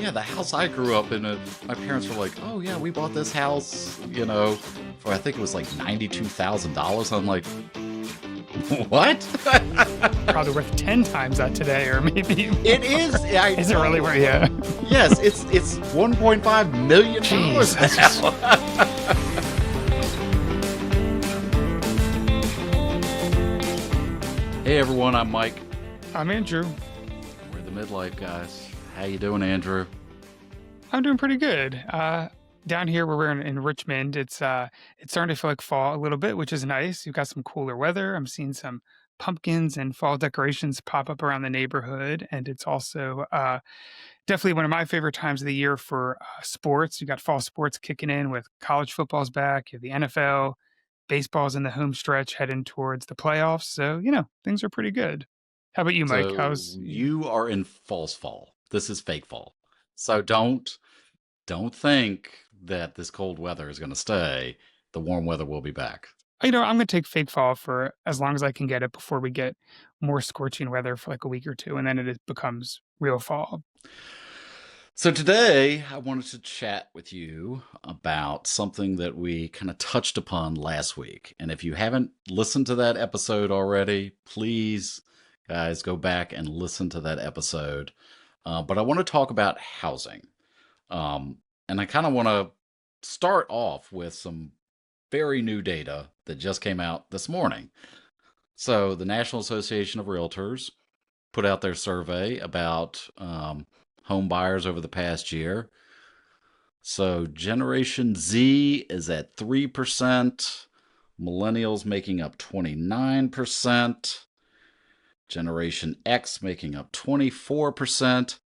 yeah, the house I grew up in, my parents were like, oh yeah, we bought this house, for I think it was like $92,000. I'm like, what? Probably worth 10 times that today, or maybe more. It is. Is it really worth? Yeah. Yes, it's $1.5 million Jeez, that's now. Hey everyone, I'm Mike. I'm Andrew. We're the Midlife Guys. How you doing, Andrew? I'm doing pretty good. Down here where we're in Richmond, it's starting to feel like fall a little bit, which is nice. You've got some cooler weather. I'm seeing some pumpkins and fall decorations pop up around the neighborhood, and it's also definitely one of my favorite times of the year for sports. You got fall sports kicking in with college football's back. You have the NFL, baseball's in the home stretch, heading towards the playoffs. So things are pretty good. How about you, Mike? So you are in false fall. This is fake fall. So don't think that this cold weather is going to stay. The warm weather will be back. I'm going to take fake fall for as long as I can get it before we get more scorching weather for like a week or two, and then it becomes real fall. So today I wanted to chat with you about something that we kind of touched upon last week. And if you haven't listened to that episode already, please, guys, go back and listen to that episode. But I want to talk about housing. And I kind of want to start off with some very new data that just came out this morning. So the National Association of Realtors put out their survey about home buyers over the past year. So Generation Z is at 3%, Millennials making up 29%, Generation X making up 24%,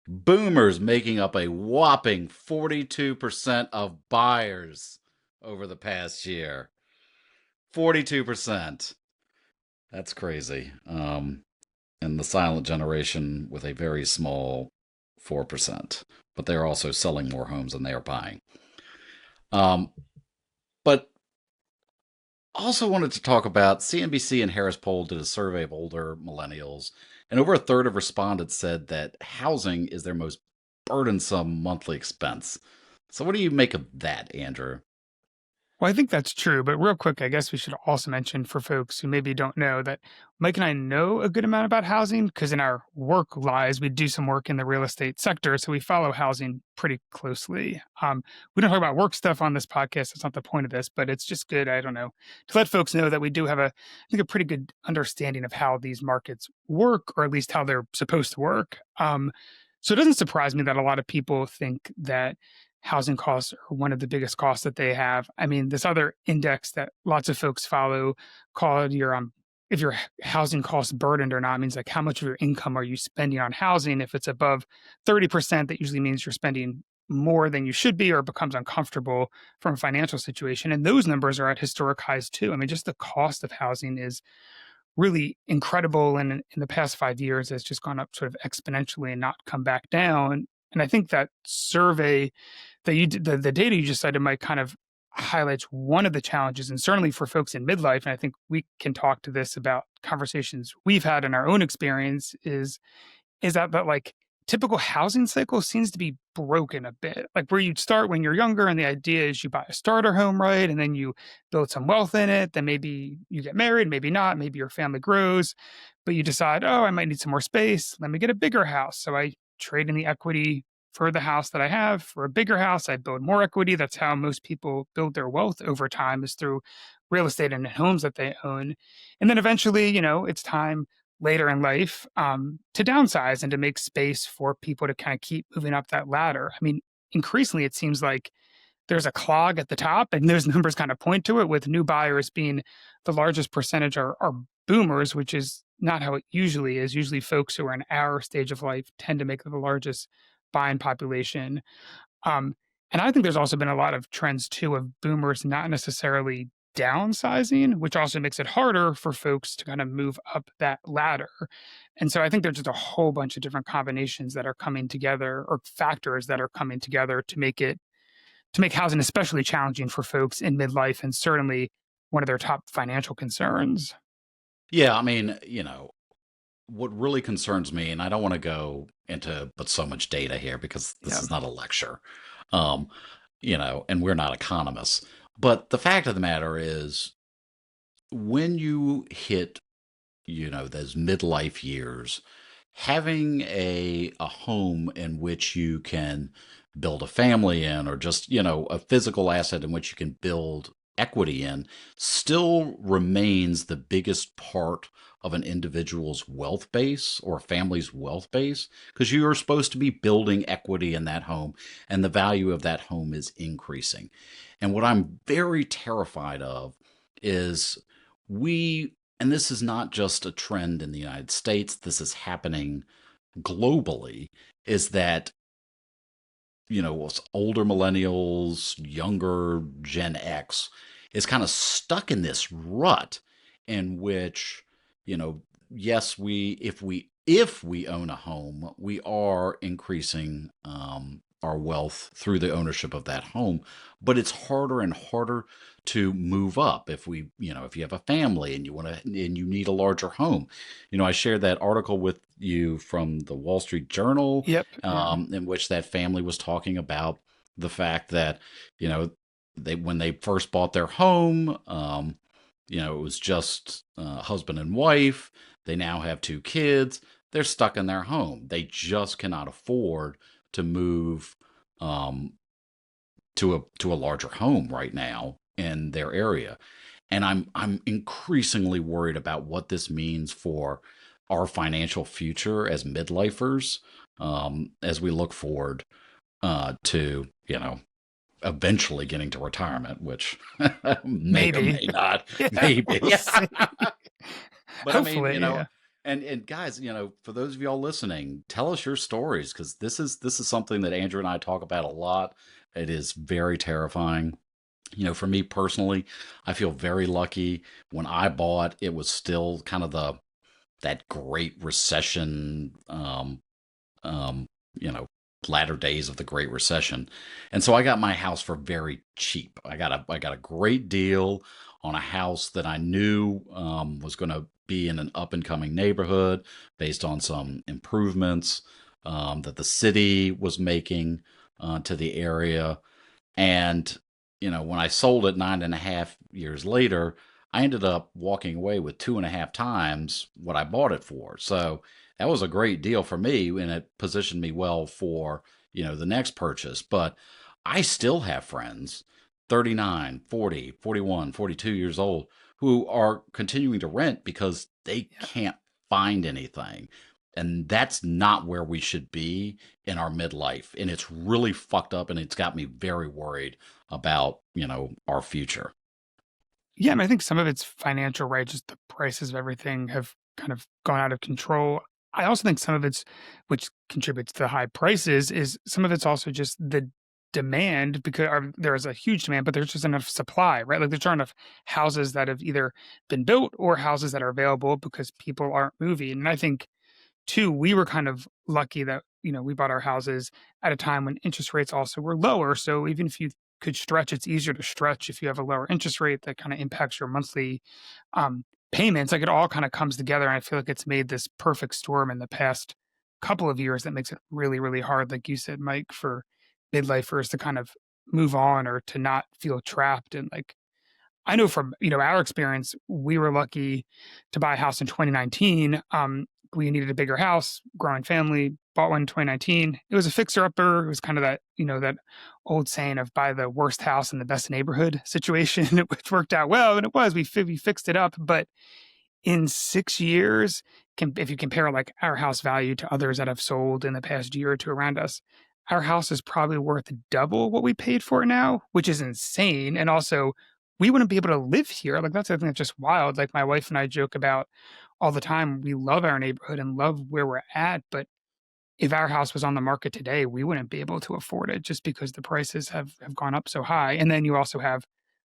Boomers making up a whopping 42% of buyers over the past year. 42%. That's crazy. And the silent generation with a very small 4%. But they're also selling more homes than they are buying. But also wanted to talk about CNBC and Harris Poll did a survey of older millennials, and over a third of respondents said that housing is their most burdensome monthly expense. So what do you make of that, Andrew? Well, I think that's true, but real quick, I guess we should also mention for folks who maybe don't know that Mike and I know a good amount about housing because in our work lives, we do some work in the real estate sector, so we follow housing pretty closely. We don't talk about work stuff on this podcast. That's not the point of this, but it's just good, I don't know, to let folks know that we do have I think, a pretty good understanding of how these markets work, or at least how they're supposed to work. So it doesn't surprise me that a lot of people think that housing costs are one of the biggest costs that they have. I mean, this other index that lots of folks follow called if your housing costs burdened or not, means like how much of your income are you spending on housing. If it's above 30%, that usually means you're spending more than you should be, or it becomes uncomfortable from a financial situation. And those numbers are at historic highs too. I mean, just the cost of housing is really incredible. And in the past 5 years has just gone up sort of exponentially and not come back down. And I think that survey that you did, the data you just cited, Mike, kind of highlights one of the challenges, and certainly for folks in midlife, and I think we can talk to this about conversations we've had in our own experience, is that like typical housing cycle seems to be broken a bit. Like where you'd start when you're younger, and the idea is you buy a starter home, right? And then you build some wealth in it. Then maybe you get married, maybe not, maybe your family grows, but you decide, oh, I might need some more space. Let me get a bigger house. So I trade in the equity for the house that I have for a bigger house. I build more equity. That's how most people build their wealth over time, is through real estate and homes that they own. And then eventually, it's time later in life to downsize and to make space for people to kind of keep moving up that ladder. I mean, increasingly, it seems like there's a clog at the top, and those numbers kind of point to it, with new buyers being the largest percentage are boomers, which is not how it usually is. Usually folks who are in our stage of life tend to make the largest buying population. And I think there's also been a lot of trends too of boomers not necessarily downsizing, which also makes it harder for folks to kind of move up that ladder. And so I think there's just a whole bunch of different combinations that are coming together, or factors that are coming together to make housing especially challenging for folks in midlife, and certainly one of their top financial concerns. Yeah, I mean, what really concerns me, and I don't want to go into but so much data here because this Yeah. is not a lecture, um, and we're not economists. But the fact of the matter is, when you hit, those midlife years, having a home in which you can build a family in, or just, a physical asset in which you can build equity in, still remains the biggest part of an individual's wealth base or a family's wealth base, because you are supposed to be building equity in that home, and the value of that home is increasing. And what I'm very terrified of is, and this is not just a trend in the United States, this is happening globally, is that, older millennials, younger Gen X is kind of stuck in this rut in which, yes, if we own a home, we are increasing our wealth through the ownership of that home, but it's harder and harder to move up if you have a family and you need a larger home. I shared that article with you from the Wall Street Journal, Yep. Yeah. in which that family was talking about the fact that, you know when they first bought their home, it was just husband and wife. They now have two kids. They're stuck in their home. They just cannot afford to move um, to a larger home right now in their area. And I'm increasingly worried about what this means for our financial future as midlifers, as we look forward to, eventually getting to retirement, which may or Maybe. may not, Yeah. We'll maybe. see. But I mean, Hopefully. Yeah. and guys, for those of y'all listening, tell us your stories, because this is something that Andrew and I talk about a lot. It is very terrifying. For me personally, I feel very lucky. When I bought, it was still kind of the that Great Recession, um, you know, latter days of the Great Recession. And so I got my house for very cheap. I got a great deal on a house that I knew was going to be in an up and coming neighborhood based on some improvements that the city was making to the area. And, when I sold it 9.5 years later, I ended up walking away with 2.5 times what I bought it for. So that was a great deal for me, and it positioned me well for, the next purchase. But I still have friends, 39, 40, 41, 42 years old, who are continuing to rent because they Yeah. can't find anything. And that's not where we should be in our midlife. And it's really fucked up, and it's got me very worried about, our future. Yeah. I mean, I think some of it's financial, right? Just the prices of everything have kind of gone out of control. I also think some of it's, which contributes to the high prices, is some of it's also just the demand because there is a huge demand, but there's just enough supply, right? Like there's not enough houses that have either been built or houses that are available because people aren't moving. And I think two, we were kind of lucky that, we bought our houses at a time when interest rates also were lower. So even if you could stretch, it's easier to stretch if you have a lower interest rate that kind of impacts your monthly um, payments. Like it all kind of comes together. And I feel like it's made this perfect storm in the past couple of years that makes it really, really hard, like you said, Mike, for midlifers to kind of move on or to not feel trapped. And like, I know from, our experience, we were lucky to buy a house in 2019. We needed a bigger house, growing family, bought one in 2019. It was a fixer upper. It was kind of that, that old saying of buy the worst house in the best neighborhood situation, which worked out well. And it was, we fixed it up. But in 6 years, if you compare like our house value to others that have sold in the past year or two around us, our house is probably worth double what we paid for it now, which is insane. And also, we wouldn't be able to live here. Like that's the thing that's just wild. Like my wife and I joke about all the time. We love our neighborhood and love where we're at, but if our house was on the market today, we wouldn't be able to afford it just because the prices have gone up so high. And then you also have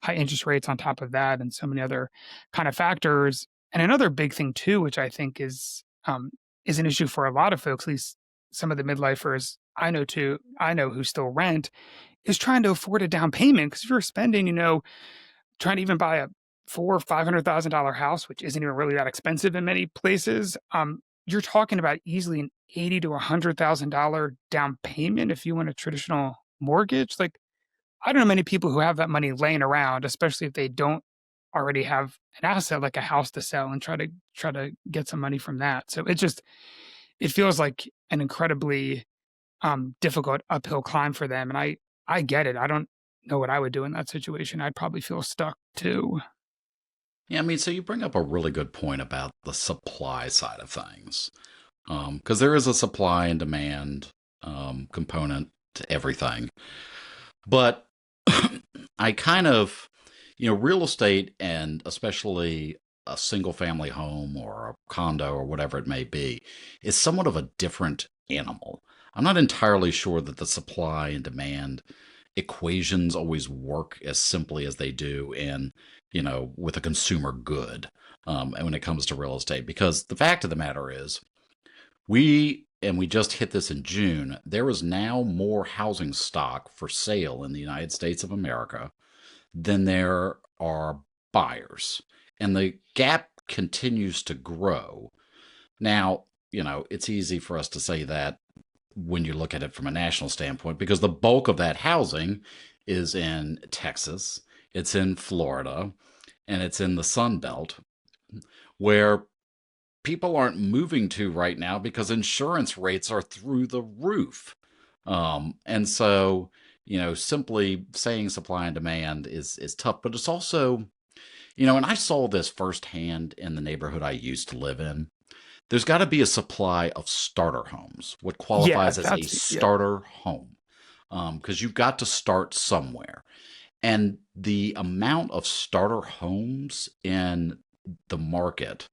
high interest rates on top of that and so many other kind of factors. And another big thing too, which I think is an issue for a lot of folks, at least some of the midlifers I know who still rent, is trying to afford a down payment. Because if you're spending, trying to even buy a $400,000 or $500,000 house, which isn't even really that expensive in many places, you're talking about easily an $80 to $100,000 down payment if you want a traditional mortgage. Like, I don't know many people who have that money laying around, especially if they don't already have an asset like a house to sell and try to get some money from that. So it feels like an incredibly difficult uphill climb for them. And I get it. I don't know what I would do in that situation. I'd probably feel stuck too. Yeah, I mean, so you bring up a really good point about the supply side of things. Because there is a supply and demand component to everything. But I kind of, real estate and especially a single family home or a condo or whatever it may be is somewhat of a different animal. I'm not entirely sure that the supply and demand equations always work as simply as they do in, with a consumer good. And when it comes to real estate, because the fact of the matter is, we just hit this in June, there is now more housing stock for sale in the United States of America than there are buyers. And the gap continues to grow. Now, it's easy for us to say that when you look at it from a national standpoint, because the bulk of that housing is in Texas, it's in Florida, and it's in the Sun Belt, where people aren't moving to right now because insurance rates are through the roof. And so, simply saying supply and demand is tough, but it's also, and I saw this firsthand in the neighborhood I used to live in. There's got to be a supply of starter homes, what Yeah, qualifies as a starter home, because you've got to start somewhere. And the amount of starter homes in the market,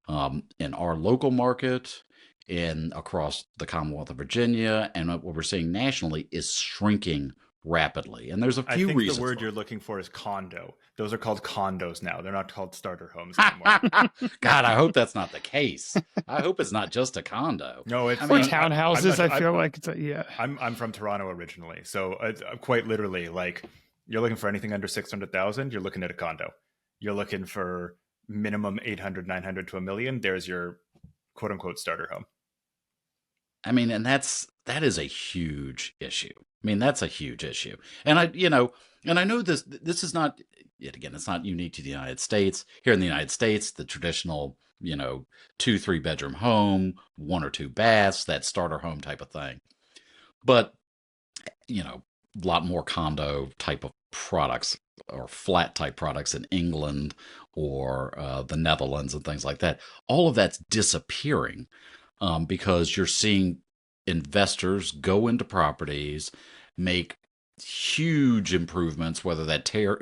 in our local market, in across the Commonwealth of Virginia, and what we're seeing nationally is shrinking rapidly. And there's a I few think the reasons word for you're it. looking for is condo. Those are called condos now. They're not called starter homes anymore. God, I hope that's not the case. I hope it's not just a condo. No, it's I Or mean, townhouses, not, I feel like it's yeah. I'm from Toronto originally, so quite literally, like, you're looking for anything under 600,000, you're looking at a condo. You're looking for minimum 800, 900 to a million. There's your quote unquote starter home. I mean, and that is a huge issue. I mean, that's a huge issue. And I know this is not, yet again, it's not unique to the United States. Here in the United States, the traditional, 2, 3 bedroom home, 1 or 2 baths, that starter home type of thing. But, a lot more condo type of products or flat type products in England or the Netherlands and things like that. All of that's disappearing because you're seeing investors go into properties, make huge improvements, whether that tear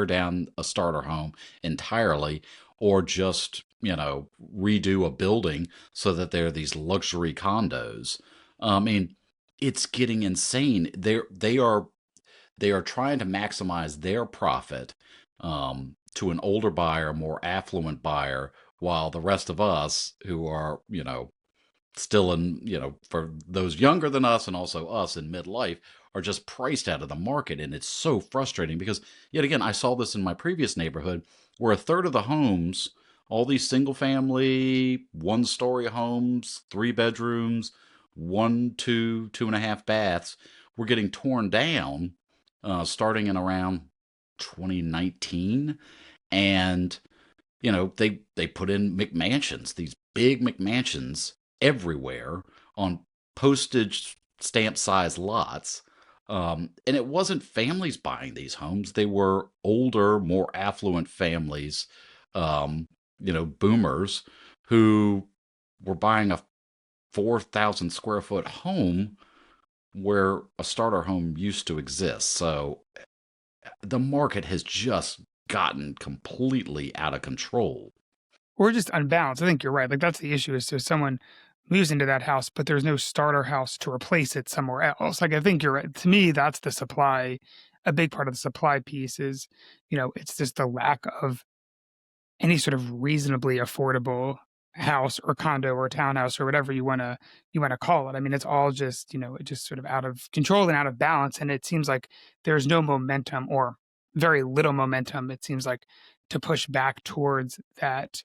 down a starter home entirely or just redo a building so that there are these luxury condos. I mean, it's getting insane. They are trying to maximize their profit to an older buyer, more affluent buyer, while the rest of us who are still in, for those younger than us and also us in midlife are just priced out of the market. And it's so frustrating because, yet again, I saw this in my previous neighborhood where a third of the homes, all these single family, 1 story homes, 3 bedrooms, 1, 2, 2.5 baths, were getting torn down starting in around 2019. And they put in McMansions, these big McMansions everywhere on postage stamp size lots. And it wasn't families buying these homes. They were older, more affluent families, boomers who were buying a 4,000 square foot home where a starter home used to exist. So the market has just gotten completely out of control. Or just unbalanced. I think you're right. Like, that's the issue is so someone moves into that house, but there's no starter house to replace it somewhere else. Like, I think you're right. To me, that's the supply. A big part of the supply piece is, it's just the lack of any sort of reasonably affordable house or condo or townhouse or whatever you want to call it. I mean, it's all just, it just sort of out of control and out of balance. And it seems like there's no momentum or very little momentum, it seems like, to push back towards that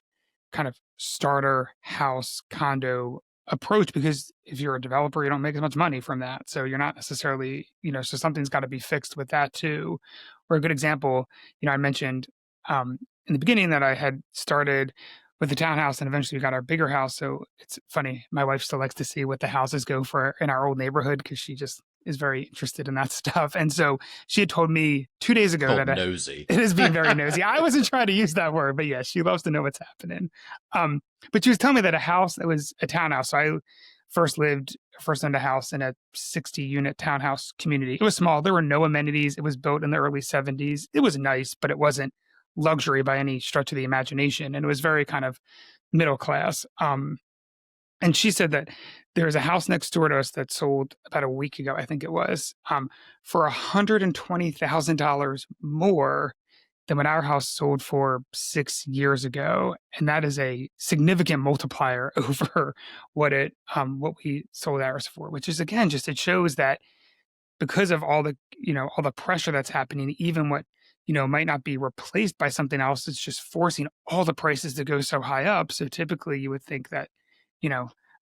kind of starter house condo approach, because if you're a developer, you don't make as much money from that. So you're not necessarily, so something's got to be fixed with that too. Or a good example, I mentioned in the beginning that I had started with the townhouse and eventually we got our bigger house. So it's funny. My wife still likes to see what the houses go for in our old neighborhood because she just is very interested in that stuff. And so she had told me 2 days ago that nosy. It is being very nosy. I wasn't trying to use that word, but yeah, she loves to know what's happening. But she was telling me that a house that was a townhouse. So I first owned a house in a 60-unit townhouse community. It was small. There were no amenities. It was built in the early 70s. It was nice, but it wasn't luxury by any stretch of the imagination. And it was very kind of middle class. And she said that there was a house next door to us that sold about a week ago, I think it was, for $120,000 more than what our house sold for 6 years ago. And that is a significant multiplier over what we sold ours for, which is, again, it shows that because of all the pressure that's happening, even what, might not be replaced by something else, it's just forcing all the prices to go so high up. So typically you would think that,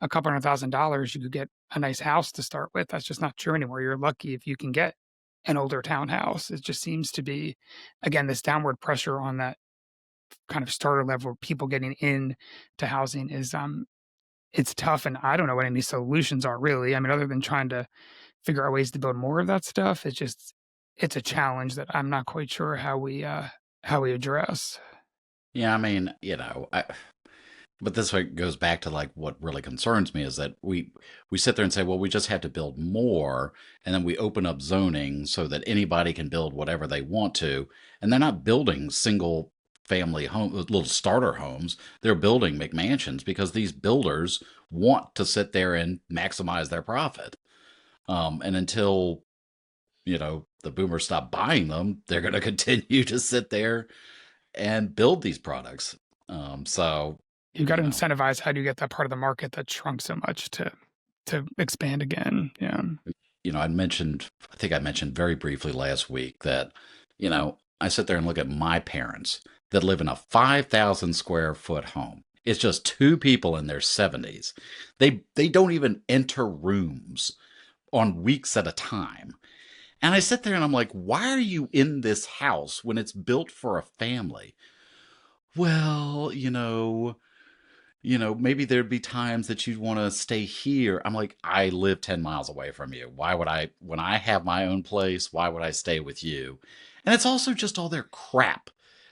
a couple $100,000, you could get a nice house to start with. That's just not true anymore. You're lucky if you can get an older townhouse. It just seems to be, again, this downward pressure on that kind of starter level, people getting in to housing is, it's tough. And I don't know what any solutions are really. I mean, other than trying to figure out ways to build more of that stuff, it's a challenge that I'm not quite sure how we address. Yeah, I mean, but this goes back to like what really concerns me is that we sit there and say, well, we just have to build more, and then we open up zoning so that anybody can build whatever they want to, and they're not building single family home, little starter homes. They're building McMansions because these builders want to sit there and maximize their profit. And until the boomers stop buying them, they're going to continue to sit there and build these products. So you've got to incentivize. How do you get that part of the market that shrunk so much to expand again? Yeah. I think I mentioned very briefly last week that, I sit there and look at my parents that live in a 5,000 square foot home. It's just two people in their 70s. They don't even enter rooms on weeks at a time. And I sit there and I'm like, why are you in this house when it's built for a family? Well, maybe there'd be times that you'd want to stay here. I'm like, I live 10 miles away from you. Why would when I have my own place, why would I stay with you? And it's also just all their crap.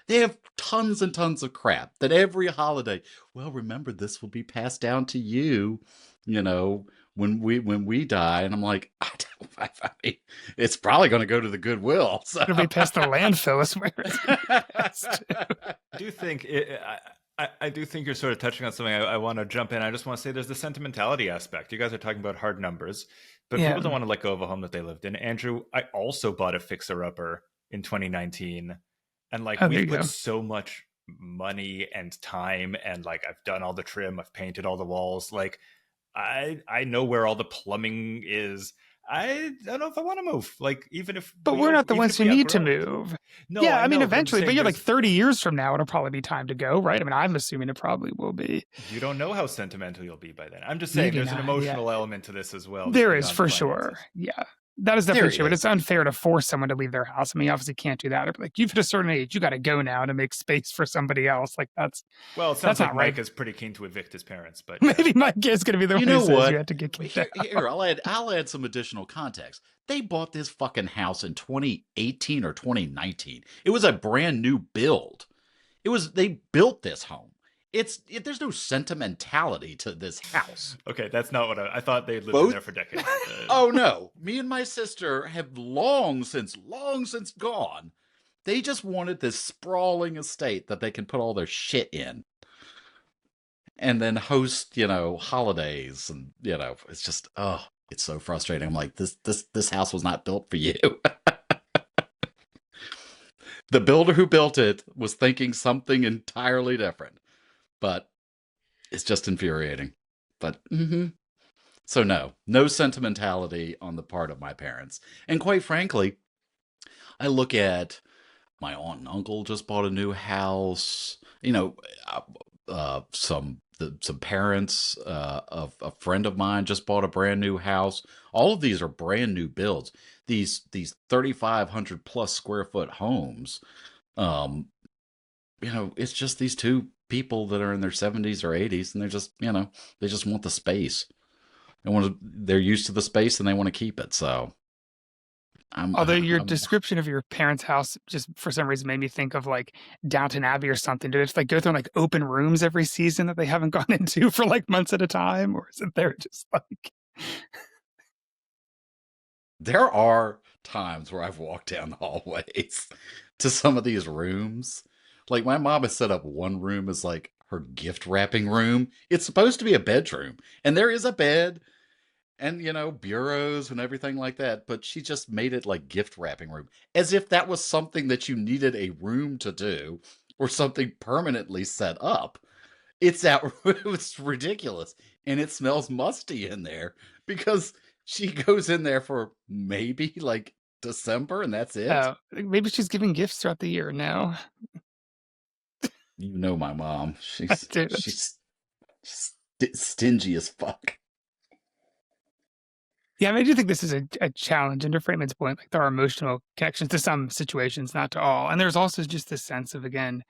They have tons and tons of crap that every holiday, well, remember, this will be passed down to you, when we die. And I'm like, I mean, it's probably going to go to the Goodwill. So. It'll be past the landfill, is where it's passed to. I do think you're sort of touching on something. I want to jump in. I just want to say there's the sentimentality aspect. You guys are talking about hard numbers, but people don't want to let go of a home that they lived in. Andrew, I also bought a fixer-upper in 2019. And we've put so much money and time, and I've done all the trim, I've painted all the walls. I know where all the plumbing is. I don't know if I want to move. But we're not the ones who need to move. No, yeah, I mean, eventually, but you're 30 years from now, it'll probably be time to go, right? I mean, I'm assuming it probably will be. You don't know how sentimental you'll be by then. I'm just saying there's an emotional element to this as well. There is, for sure. Yeah. That is definitely true, but it's unfair to force someone to leave their house. I mean, you obviously can't do that. You've hit a certain age, you got to go now to make space for somebody else. That's well, it sounds like Mike is pretty keen to evict his parents, but maybe Mike is going to be the one who says you have to get kicked out. Here, I'll add some additional context. They bought this fucking house in 2018 or 2019. It was a brand new build. They built this home. There's no sentimentality to this house. Okay, that's not what I thought. They lived in there for decades. Oh no, me and my sister have long since gone. They just wanted this sprawling estate that they can put all their shit in, and then host, holidays, and it's just it's so frustrating. I'm like, this house was not built for you. The builder who built it was thinking something entirely different. But it's just infuriating. But so no sentimentality on the part of my parents. And quite frankly, I look at my aunt and uncle just bought a new house. some parents of a friend of mine just bought a brand new house. All of these are brand new builds. These 3,500 plus square foot homes. Um, it's just these two people that are in their 70s or 80s, and they're just they just want the space. They're used to the space and they want to keep it. So Although your I'm description of your parents' house just for some reason made me think of like Downton Abbey or something. Do they just like go through like open rooms every season that they haven't gone into for like months at a time? Or is it they're just like there are times where I've walked down the hallways to some of these rooms. Like my mom has set up one room as like her gift wrapping room. It's supposed to be a bedroom, and there is a bed and bureaus and everything like that, but she just made it like gift wrapping room, as if that was something that you needed a room to do or something permanently set up. It's out. It's ridiculous, and it smells musty in there because she goes in there for maybe like December, and that's it. oh, maybe she's giving gifts throughout the year now. My mom. I She's do. she's stingy as fuck. Yeah, I mean, I do think this is a challenge. And to Freeman's point, like there are emotional connections to some situations, not to all. And there's also just this sense of, again,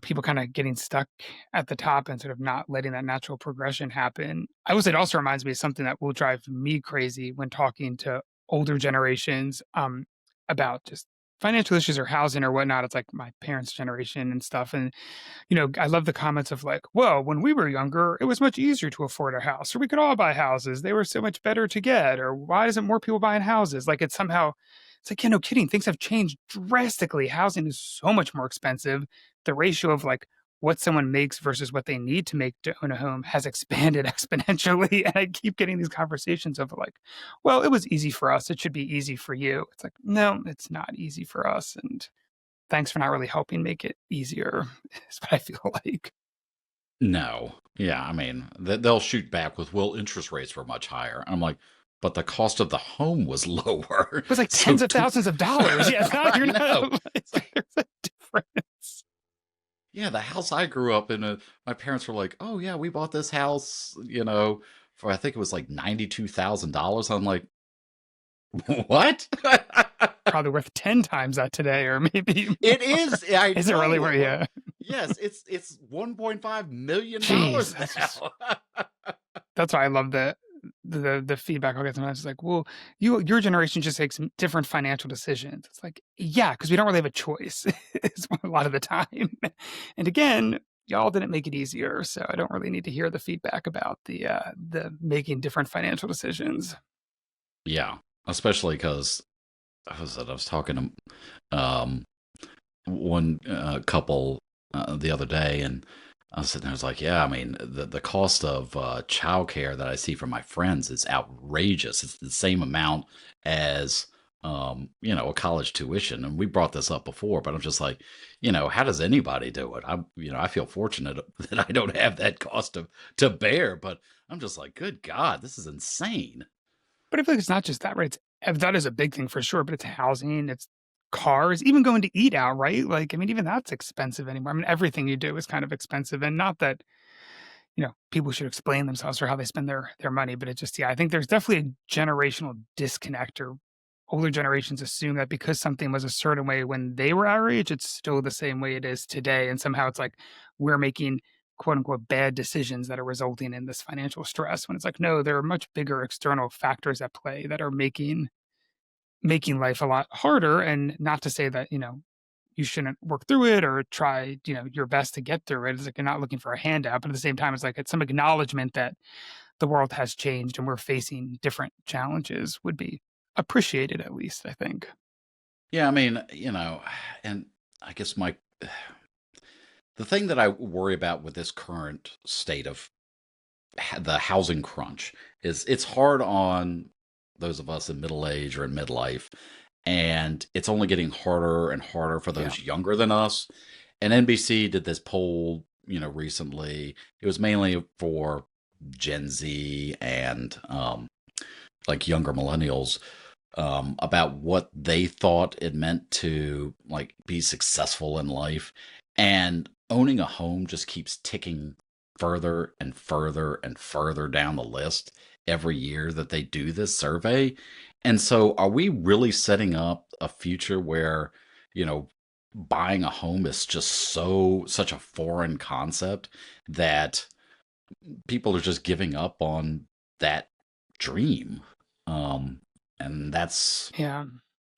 people kind of getting stuck at the top and sort of not letting that natural progression happen. I would say it also reminds me of something that will drive me crazy when talking to older generations about just financial issues or housing or whatnot. It's like my parents' generation and stuff. And I love the comments of like, well, when we were younger, it was much easier to afford a house, or we could all buy houses. They were so much better to get, or why isn't more people buying houses? Like it's like, yeah, no kidding. Things have changed drastically. Housing is so much more expensive. The ratio of like what someone makes versus what they need to make to own a home has expanded exponentially. And I keep getting these conversations of like, well, it was easy for us. It should be easy for you. It's like, no, it's not easy for us. And thanks for not really helping make it easier, is what I feel like. No, yeah, I mean they'll shoot back with, well, interest rates were much higher. I'm like, but the cost of the home was lower. It was like So tens of thousands of dollars. Yeah, I you're know. not. It's like there's a difference. Yeah, the house I grew up in, my parents were like, "Oh yeah, we bought this house, for I think it was like $92,000." I'm like, "What?" Probably worth 10 times that today, or maybe It more. is. I Is it really know. where? Yeah. Yes, it's $1.5 million Jeez, now. that's why I love the feedback I'll get sometimes. It's like, well, your generation just makes different financial decisions. It's like, yeah, because we don't really have a choice. Is a lot of the time. And again, y'all didn't make it easier, so I don't really need to hear the feedback about the making different financial decisions. Yeah, especially because I was talking to one couple the other day, and I was sitting there. I was like, "Yeah, I mean, the cost of childcare that I see from my friends is outrageous. It's the same amount as a college tuition." And we brought this up before, but I'm just like, how does anybody do it? I feel fortunate that I don't have that cost to bear, but I'm just like, good God, this is insane. But I feel like it's not just that, right? That is a big thing for sure, but it's housing, it's cars, even going to eat out, right? Like, I mean, even that's expensive anymore. I mean, everything you do is kind of expensive, and not that people should explain themselves or how they spend their money, but it just, yeah, I think there's definitely a generational disconnect, or older generations assume that because something was a certain way when they were our age, it's still the same way it is today, and somehow it's like we're making quote unquote bad decisions that are resulting in this financial stress, when it's like, no, there are much bigger external factors at play that are making life a lot harder. And not to say that you shouldn't work through it or try your best to get through it. It's like you're not looking for a handout, but at the same time, it's some acknowledgement that the world has changed and we're facing different challenges would be appreciated, at least, I think. Yeah, I mean, and I guess the thing that I worry about with this current state of the housing crunch is it's hard on those of us in middle age or in midlife, and it's only getting harder and harder for Yeah. those younger than us. And NBC did this poll, recently. It was mainly for Gen Z and like younger millennials, about what they thought it meant to like be successful in life. And owning a home just keeps ticking further and further and further down the list every year that they do this survey. And so are we really setting up a future where, you know, buying a home is just such a foreign concept that people are just giving up on that dream? Um, and Yeah.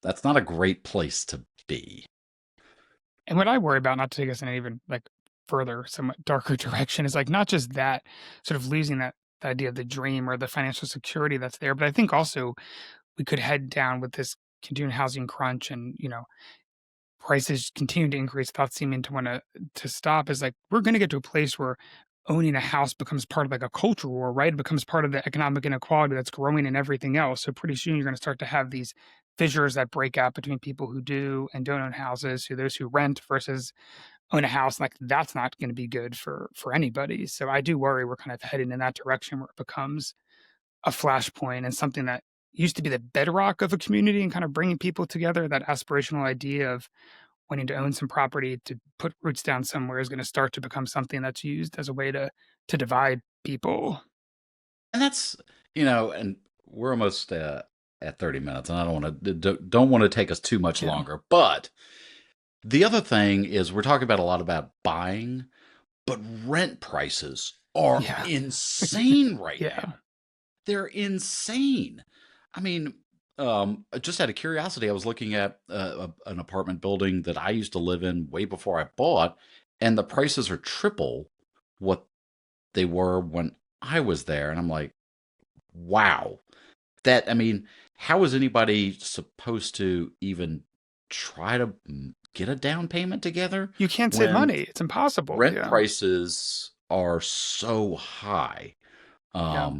that's not a great place to be. And what I worry about, not to take us in an even like further, somewhat darker direction, is like not just that sort of losing that the idea of the dream or the financial security that's there, but I think also we could head down with this continuing housing crunch and, prices continue to increase without seeming to want to stop. Is like we're going to get to a place where owning a house becomes part of like a culture war, right? It becomes part of the economic inequality that's growing in everything else. So pretty soon you're going to start to have these fissures that break out between people who do and don't own houses, who those who rent versus own a house. Like that's not going to be good for anybody. So I do worry we're kind of heading in that direction where it becomes a flashpoint and something that used to be the bedrock of a community and kind of bringing people together. That aspirational idea of wanting to own some property to put roots down somewhere is going to start to become something that's used as a way to divide people. And that's, and we're almost at 30 minutes, and I don't want to take us too much Yeah. longer. But the other thing is we're talking about a lot about buying, but rent prices are Yeah. insane right Yeah. now. They're insane. I mean, just out of curiosity, I was looking at an apartment building that I used to live in way before I bought, and the prices are triple what they were when I was there. And I'm like, wow. I mean, how is anybody supposed to even try to get a down payment together You can't save when money. It's impossible. rent Yeah. prices are so high? Yeah.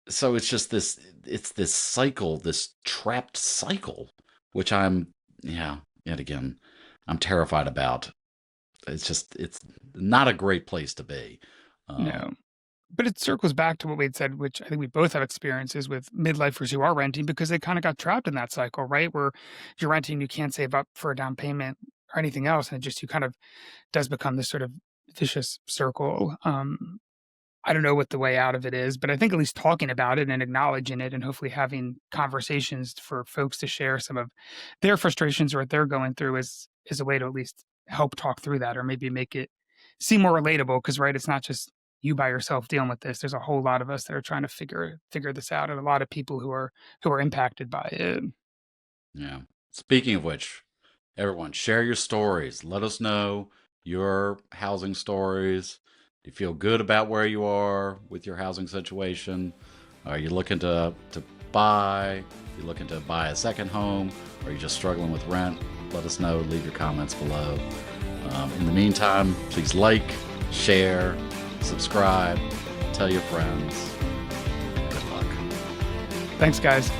So it's just this cycle, this trapped cycle, which yet again, I'm terrified about. It's not a great place to be. No. But it circles back to what we'd said, which I think we both have experiences with midlifers who are renting because they kind of got trapped in that cycle, right? Where you're renting, you can't save up for a down payment or anything else. And it just, you kind of does become this sort of vicious circle. I don't know what the way out of it is, but I think at least talking about it and acknowledging it and hopefully having conversations for folks to share some of their frustrations or what they're going through is a way to at least help talk through that or maybe make it seem more relatable. Because right, it's not just you by yourself dealing with this. There's a whole lot of us that are trying to figure this out, and a lot of people who are impacted by it. Yeah. Speaking of which, everyone, share your stories. Let us know your housing stories. Do you feel good about where you are with your housing situation? Are you looking to buy? Are you looking to buy a second home? Are you just struggling with rent? Let us know. Leave your comments below. In the meantime, please like, share, subscribe, tell your friends. Good luck. Thanks, guys.